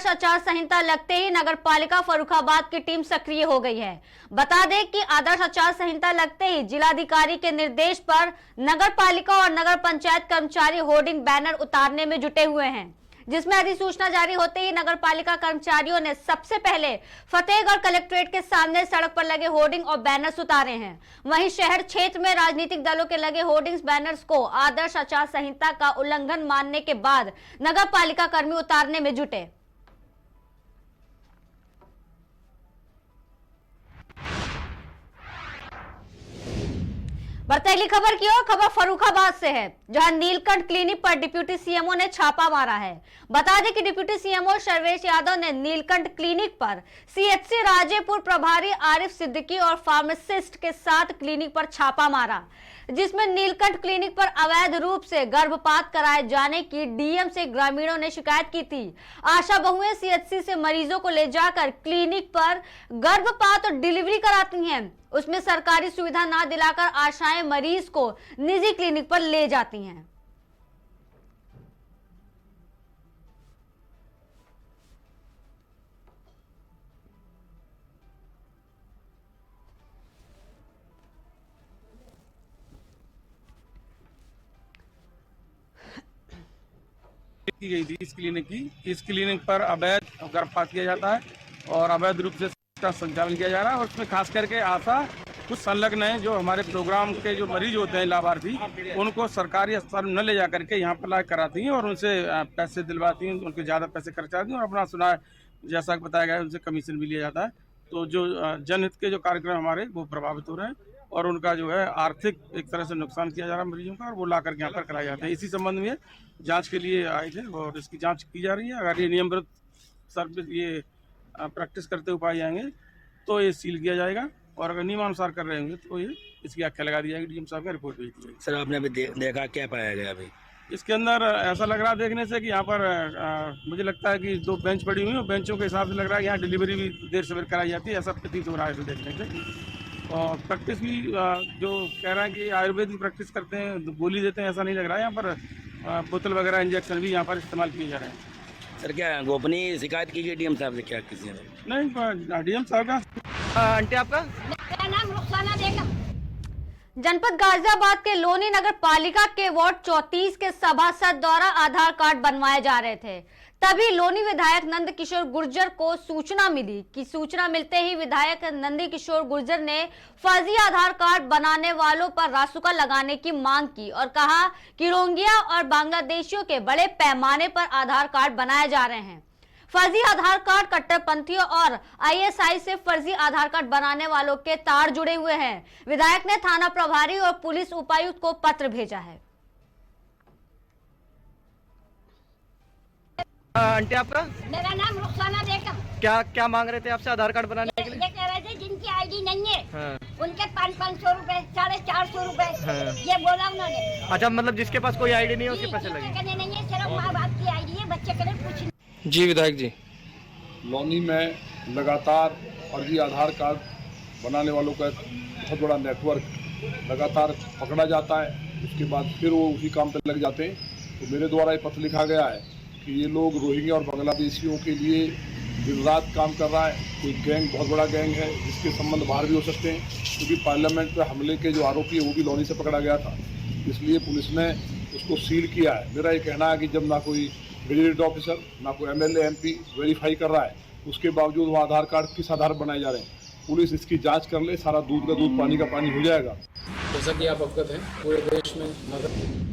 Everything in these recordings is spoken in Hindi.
आचार संहिता लगते ही नगर पालिका फर्रुखाबाद की टीम सक्रिय हो गई है। बता दें कि आदर्श आचार संहिता लगते ही जिलाधिकारी के निर्देश पर नगर पालिका और नगर पंचायत कर्मचारी होर्डिंग बैनर उतारने में जुटे हुए हैं, जिसमें अधिसूचना जारी होते ही नगर पालिका कर्मचारियों ने सबसे पहले फतेहगढ़ कलेक्ट्रेट के सामने सड़क पर लगे होर्डिंग और बैनर्स उतारे हैं। वहीं शहर क्षेत्र में राजनीतिक दलों के लगे होर्डिंग्स बैनर्स को आदर्श आचार संहिता का उल्लंघन मानने के बाद नगर पालिका कर्मी उतारने में जुटे। बढ़ते अगली खबर की ओर। खबर फर्रुखाबाद से है, जहां नीलकंठ क्लिनिक पर डिप्टी सीएमओ ने छापा मारा है। बता दें कि डिप्टी सीएमओ सर्वेश यादव ने नीलकंठ क्लिनिक पर सीएचसी राजेपुर प्रभारी आरिफ सिद्दीकी और फार्मासिस्ट के साथ क्लिनिक पर छापा मारा, जिसमें नीलकंठ क्लिनिक पर अवैध रूप से गर्भपात कराए जाने की डीएम से ग्रामीणों ने शिकायत की थी। आशा बहुएं सीएचसी से मरीजों को ले जाकर क्लिनिक पर गर्भपात और डिलीवरी कराती हैं। उसमें सरकारी सुविधा ना दिलाकर आशाएं मरीज को निजी क्लिनिक पर ले जाती हैं। की गई थी इस क्लिनिक पर अवैध गर्भपात किया जाता है और अवैध रूप से इसका संचालन किया जा रहा है। और उसमें खास करके आशा कुछ संलग्न है, जो हमारे प्रोग्राम के जो मरीज होते हैं लाभार्थी, उनको सरकारी अस्पताल में न ले जा करके यहाँ पर इलाज कराती हैं और उनसे पैसे दिलवाती हैं, उनके ज़्यादा पैसे खर्चाती हैं और अपना सुना जैसा बताया गया है उनसे कमीशन भी लिया जाता है। तो जो जनहित के जो कार्यक्रम हमारे वो प्रभावित हो रहे हैं और उनका जो है आर्थिक एक तरह से नुकसान किया जा रहा है मरीजों का, और वो ला करके यहाँ पर कराए जाते हैं। इसी संबंध में जांच के लिए आए थे और इसकी जांच की जा रही है। अगर ये नियम विरुद्ध सर्विस ये प्रैक्टिस करते हुए पाए जाएंगे तो ये सील किया जाएगा, और अगर नियमानुसार कर रहे होंगे तो ये इसकी आख्या लगा दी जाएगी। डीएम साहब का रिपोर्ट भेज दी जाएगी। सर, आपने अभी देखा, क्या पाया गया अभी इसके अंदर? ऐसा लग रहा है देखने से कि यहाँ पर मुझे लगता है कि 2 बेंच पड़ी हुई हैं और बेंचों के हिसाब से लग रहा है कि यहाँ डिलीवरी भी देर सवेर कराई जाती है, ऐसा प्रतीत हो रहा है इसे देखने से। और प्रैक्टिस भी जो कह रहा है कि आयुर्वेद की प्रैक्टिस करते हैं, गोली देते हैं, ऐसा नहीं लग रहा है। यहाँ पर बोतल वगैरह इंजेक्शन भी यहाँ पर इस्तेमाल किए जा रहे हैं। सर, क्या गोपनीय शिकायत की गई डीएम साहब से? क्या किसी ने? नहीं, डीएम साहब का। आंटी आपका? मेरा नाम रुखसाना बेगम। जनपद गाजियाबाद के लोनी नगर पालिका के वार्ड 34 के सभासद द्वारा आधार कार्ड बनवाए जा रहे थे। तभी लोनी विधायक नंद किशोर गुर्जर को सूचना मिली कि सूचना मिलते ही विधायक नंदी किशोर गुर्जर ने फर्जी आधार कार्ड बनाने वालों पर रासुका लगाने की मांग की और कहा कि रोहिंग्या और बांग्लादेशियों के बड़े पैमाने पर आधार कार्ड बनाए जा रहे हैं। फर्जी आधार कार्ड कट्टरपंथियों और आईएसआई से फर्जी आधार कार्ड बनाने वालों के तार जुड़े हुए हैं। विधायक ने थाना प्रभारी और पुलिस उपायुक्त को पत्र भेजा है। आंटी आपका? मेरा नाम रुखसाना बेगम। क्या मांग रहे थे आपसे आधार कार्ड बनाने के लिए? ये कह रहे थे जिनकी आईडी नहीं है, हाँ। उनके 500 रुपए, 450 रुपए, हाँ। ये बोला उन्होंने। अच्छा, मतलब जिसके पास कोई आईडी नहीं है उसके पैसे लगे? कहने नहीं है, सिर्फ माँ बाप की आईडी है, बच्चे करें कुछ। जी विधायक जी, लोनी में लगातार फर्जी आधार कार्ड बनाने वालों का बहुत बड़ा नेटवर्क लगातार पकड़ा जाता है। उसके बाद फिर वो उसी काम पर लग जाते हैं। तो मेरे द्वारा ये पत्र लिखा गया है कि ये लोग रोहिंग्या और बांग्लादेशियों के लिए दिन रात काम कर रहा है। कोई गैंग, बहुत बड़ा गैंग है जिसके संबंध बाहर भी हो सकते हैं, क्योंकि पार्लियामेंट पर हमले के जो आरोपी है वो भी लोनी से पकड़ा गया था। इसलिए पुलिस ने उसको सील किया है। मेरा ये कहना है कि जब ना कोई गजेटेड ऑफिसर, ना कोई एमएलए एमपी वेरीफाई कर रहा है, उसके बावजूद वो आधार कार्ड किस आधार पर बनाए जा रहे हैं, पुलिस इसकी जांच कर ले, सारा दूध का दूध पानी का पानी हो जाएगा। जैसा कि आप अवगत हैं, पूरे देश में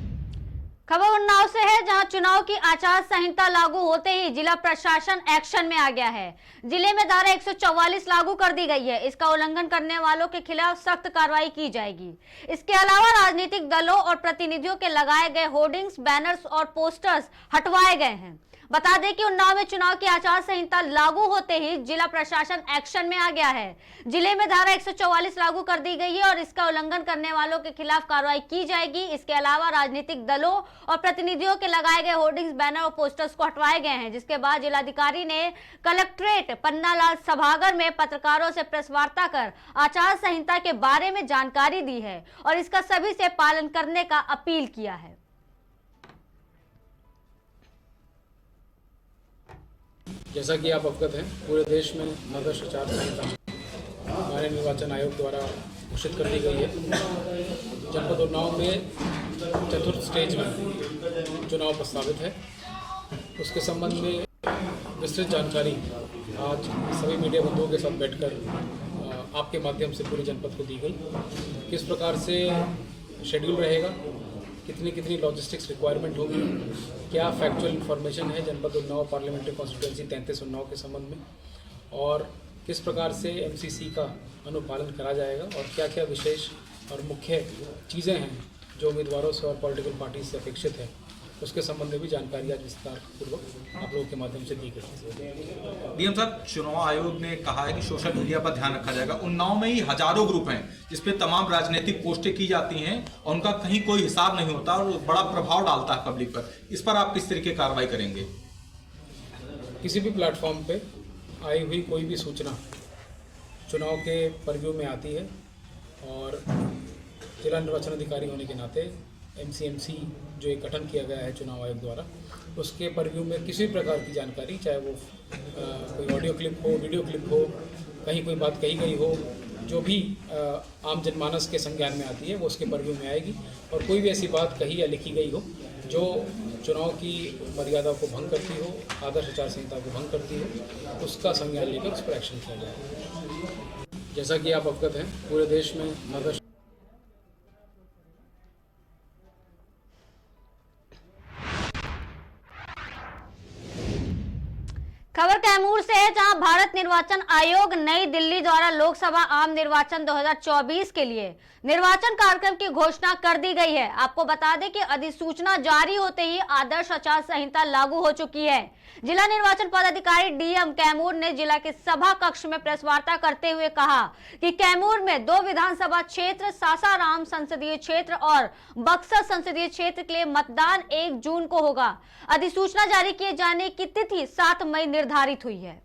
खबर उन्नाव से है, जहां चुनाव की आचार संहिता लागू होते ही जिला प्रशासन एक्शन में आ गया है। जिले में धारा 144 लागू कर दी गई है। इसका उल्लंघन करने वालों के खिलाफ सख्त कार्रवाई की जाएगी। इसके अलावा राजनीतिक दलों और प्रतिनिधियों के लगाए गए होर्डिंग्स, बैनर्स और पोस्टर्स हटवाए गए हैं। बता दें कि उन्नाव में चुनाव की आचार संहिता लागू होते ही जिला प्रशासन एक्शन में आ गया है। जिले में धारा 144 लागू कर दी गई है और इसका उल्लंघन करने वालों के खिलाफ कार्रवाई की जाएगी। इसके अलावा राजनीतिक दलों और प्रतिनिधियों के लगाए गए होर्डिंग्स, बैनर और पोस्टर्स को हटवाए गए हैं। जिसके बाद जिलाधिकारी ने कलेक्ट्रेट पन्नालाल सभागार में पत्रकारों से प्रेस वार्ता कर आचार संहिता के बारे में जानकारी दी है और इसका सभी से पालन करने का अपील किया है। जैसा कि आप अवगत हैं, पूरे देश में आदर्श आचार संहिता हमारे निर्वाचन आयोग द्वारा घोषित कर दी गई है। जनपद उन्नाव में चतुर्थ स्टेज में चुनाव प्रस्तावित है। उसके संबंध में विस्तृत जानकारी आज सभी मीडिया बंधुओं के साथ बैठकर आपके माध्यम से पूरे जनपद को दी गई। किस प्रकार से शेड्यूल रहेगा, कितनी कितनी लॉजिस्टिक्स रिक्वायरमेंट होगी, क्या फैक्चुअल इन्फॉर्मेशन है जनपद उन्नाव पार्लियामेंट्री कॉन्स्टिट्यूंसी 33 उन्नाव के संबंध में, और किस प्रकार से एमसीसी का अनुपालन करा जाएगा, और क्या क्या विशेष और मुख्य चीज़ें हैं जो उम्मीदवारों से और पॉलिटिकल पार्टी से अपेक्षित है, उसके संबंध में भी जानकारी आज विस्तार पूर्वक आप लोगों के माध्यम से दी गई। डीएम साहब, चुनाव आयोग ने कहा है कि सोशल मीडिया पर ध्यान रखा जाएगा। उन्नाव में ही हजारों ग्रुप हैं जिसपे तमाम राजनीतिक पोस्टें की जाती हैं और उनका कहीं कोई हिसाब नहीं होता और बड़ा प्रभाव डालता है पब्लिक पर। इस पर आप किस तरीके कार्रवाई करेंगे? किसी भी प्लेटफॉर्म पे आई हुई कोई भी सूचना चुनाव के परव्यू में आती है और जिला निर्वाचन अधिकारी होने के नाते एमसीएमसी जो एक गठन किया गया है चुनाव आयोग द्वारा, उसके परव्यू में किसी प्रकार की जानकारी, चाहे वो कोई ऑडियो क्लिप हो, वीडियो क्लिप हो, कहीं कोई बात कही गई हो, जो भी आम जनमानस के संज्ञान में आती है वो उसके परव्यू में आएगी। और कोई भी ऐसी बात कही या लिखी गई हो जो चुनाव की मर्यादा को भंग करती हो, आदर्श आचार संहिता को भंग करती हो, उसका संज्ञान लेकर उस पर एक्शन किया जाएगा। जैसा कि आप अवगत हैं, पूरे देश में आदर्श खबर कैमूर से है, जहां भारत निर्वाचन आयोग नई दिल्ली द्वारा लोकसभा आम निर्वाचन 2024 के लिए निर्वाचन कार्यक्रम की घोषणा कर दी गई है। आपको बता दें कि अधिसूचना जारी होते ही आदर्श आचार संहिता लागू हो चुकी है। जिला निर्वाचन पदाधिकारी डीएम कैमूर ने जिला के सभा कक्ष में प्रेस वार्ता करते हुए कहा कि कैमूर में 2 विधानसभा क्षेत्र, सासाराम संसदीय क्षेत्र और बक्सर संसदीय क्षेत्र के लिए मतदान 1 जून को होगा। अधिसूचना जारी किए जाने की तिथि 7 मई निर्धारित हुई है।